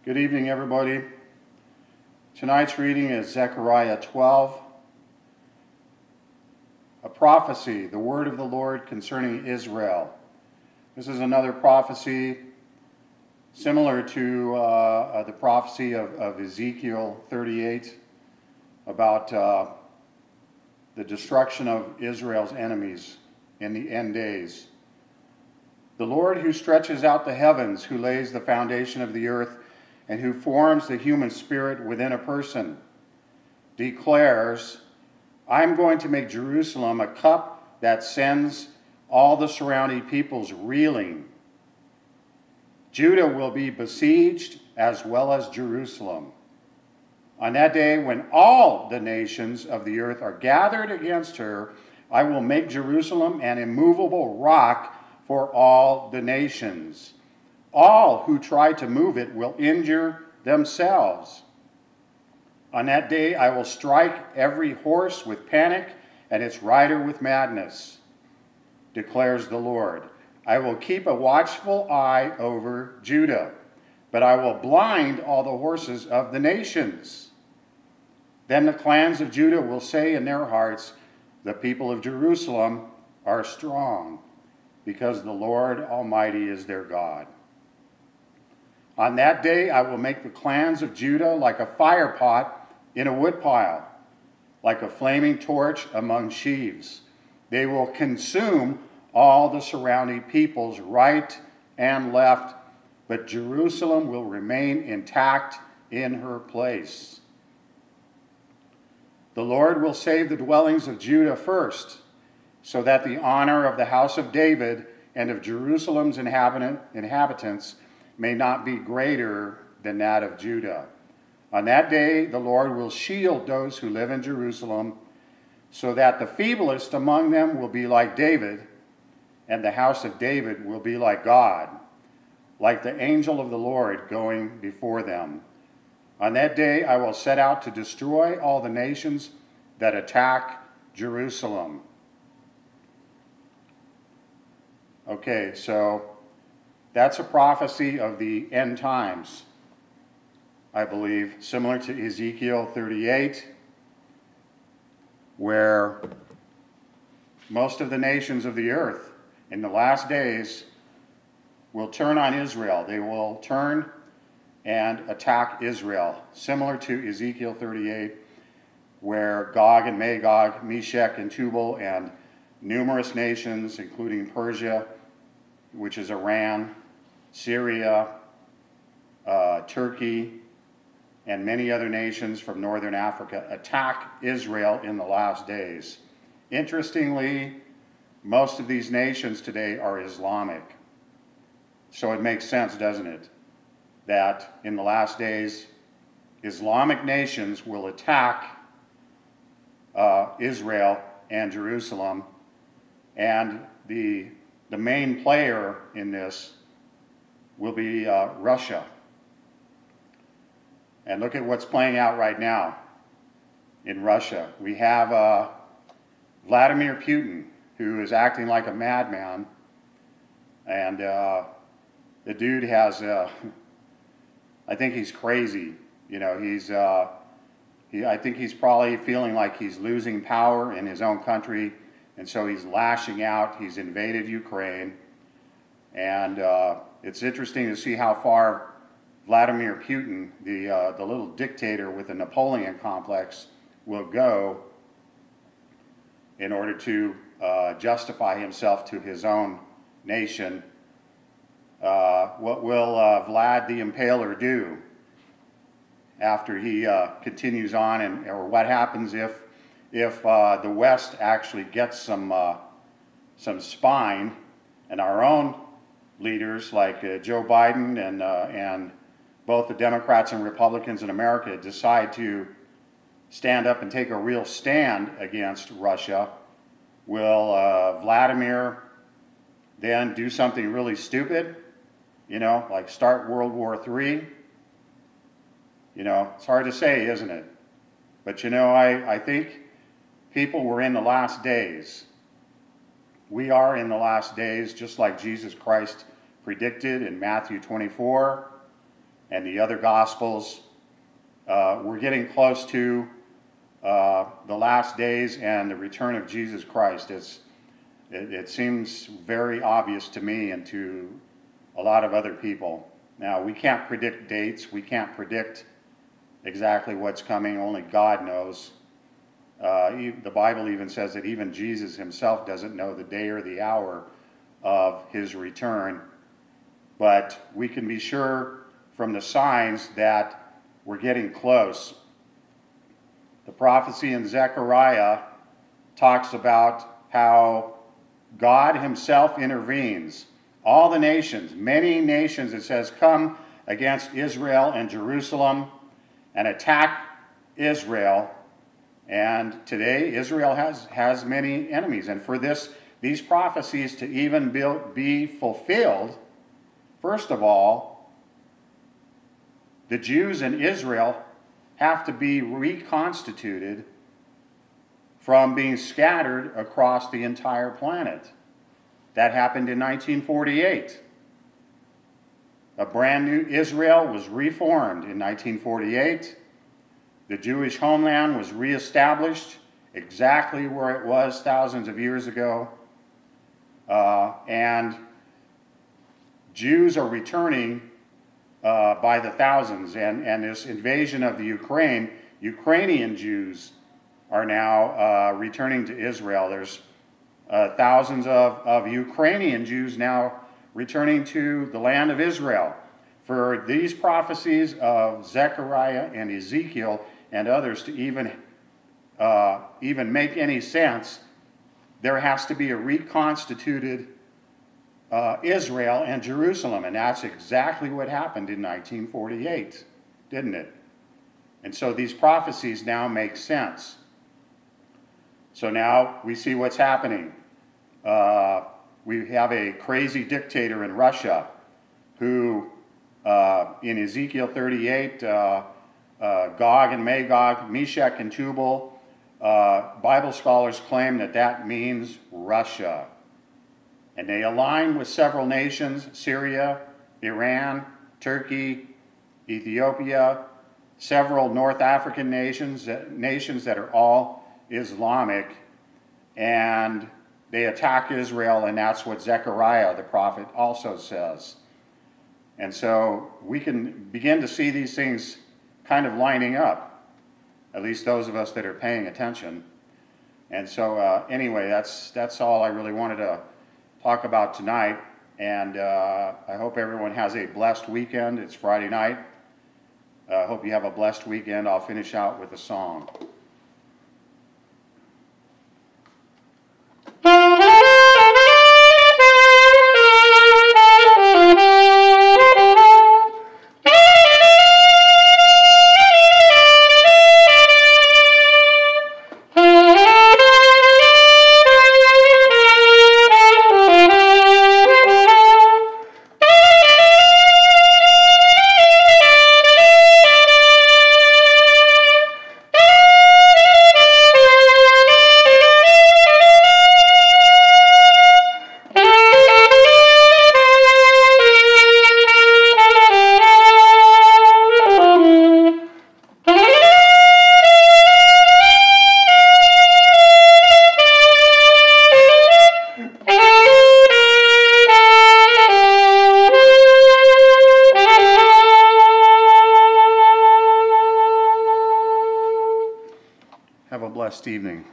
Good evening, everybody. Tonight's reading is Zechariah 12, a prophecy, the word of the Lord concerning Israel. This is another prophecy similar to the prophecy of Ezekiel 38 about the destruction of Israel's enemies in the end days. The Lord who stretches out the heavens, who lays the foundation of the earth, and who forms the human spirit within a person, declares, I'm going to make Jerusalem a cup that sends all the surrounding peoples reeling. Judah will be besieged as well as Jerusalem. On that day, when all the nations of the earth are gathered against her, I will make Jerusalem an immovable rock for all the nations. All who try to move it will injure themselves. On that day, I will strike every horse with panic and its rider with madness, declares the Lord. I will keep a watchful eye over Judah, but I will blind all the horses of the nations. Then the clans of Judah will say in their hearts, the people of Jerusalem are strong, because the Lord Almighty is their God. On that day, I will make the clans of Judah like a fire pot in a woodpile, like a flaming torch among sheaves. They will consume all the surrounding peoples right and left, but Jerusalem will remain intact in her place. The Lord will save the dwellings of Judah first, so that the honor of the house of David and of Jerusalem's inhabitants may not be greater than that of Judah. On that day, the Lord will shield those who live in Jerusalem, so that the feeblest among them will be like David, and the house of David will be like God, like the angel of the Lord going before them. On that day, I will set out to destroy all the nations that attack Jerusalem. Okay, so that's a prophecy of the end times, I believe, similar to Ezekiel 38, where most of the nations of the earth in the last days will turn on Israel. They will turn and attack Israel, similar to Ezekiel 38, where Gog and Magog, Meshech and Tubal, and numerous nations, including Persia, which is Iran, Syria, Turkey, and many other nations from northern Africa attack Israel in the last days. Interestingly, most of these nations today are Islamic. So it makes sense, doesn't it, that in the last days, Islamic nations will attack Israel and Jerusalem, and the main player in this will be Russia. And look at what's playing out right now in Russia. We have Vladimir Putin, who is acting like a madman, and the dude has, I think he's crazy. You know, I think he's probably feeling like he's losing power in his own country, and so he's lashing out. He's invaded Ukraine, and it's interesting to see how far Vladimir Putin, the little dictator with the Napoleon complex, will go in order to justify himself to his own nation. What will Vlad the Impaler do after he continues on, or what happens if the West actually gets some spine, and our own leaders like Joe Biden and both the Democrats and Republicans in America decide to stand up and take a real stand against Russia? Will Vladimir then do something really stupid, you know, like start World War III? You know, it's hard to say, isn't it? But you know, I think people were in the last days. We are in the last days, just like Jesus Christ predicted in Matthew 24. and the other Gospels. We're getting close to the last days and the return of Jesus Christ. It seems very obvious to me and to a lot of other people. Now, we can't predict dates. We can't predict exactly what's coming. Only God knows. The Bible even says that even Jesus himself doesn't know the day or the hour of his return. But we can be sure from the signs that we're getting close. The prophecy in Zechariah talks about how God himself intervenes. All the nations, many nations, it says, come against Israel and Jerusalem and attack Israel. And today Israel has many enemies. And for these prophecies to even be fulfilled, first of all, the Jews in Israel have to be reconstituted from being scattered across the entire planet. That happened in 1948. A brand new Israel was reformed in 1948. The Jewish homeland was reestablished exactly where it was thousands of years ago. And Jews are returning by the thousands. And this invasion of the Ukrainian Jews are now returning to Israel. There's thousands of Ukrainian Jews now returning to the land of Israel. For these prophecies of Zechariah and Ezekiel and others to even make any sense, there has to be a reconstituted Israel and Jerusalem. And that's exactly what happened in 1948, didn't it? And so these prophecies now make sense. So now we see what's happening. We have a crazy dictator in Russia who, in Ezekiel 38, Gog and Magog, Meshach and Tubal, Bible scholars claim that means Russia. And they align with several nations: Syria, Iran, Turkey, Ethiopia, several North African nations that are all Islamic, and they attack Israel, and that's what Zechariah the prophet also says. And so we can begin to see these things kind of lining up, at least those of us that are paying attention. And so anyway, that's all I really wanted to talk about tonight, and I hope everyone has a blessed weekend. It's Friday night. I hope you have a blessed weekend. I'll finish out with a song. Have a blessed evening.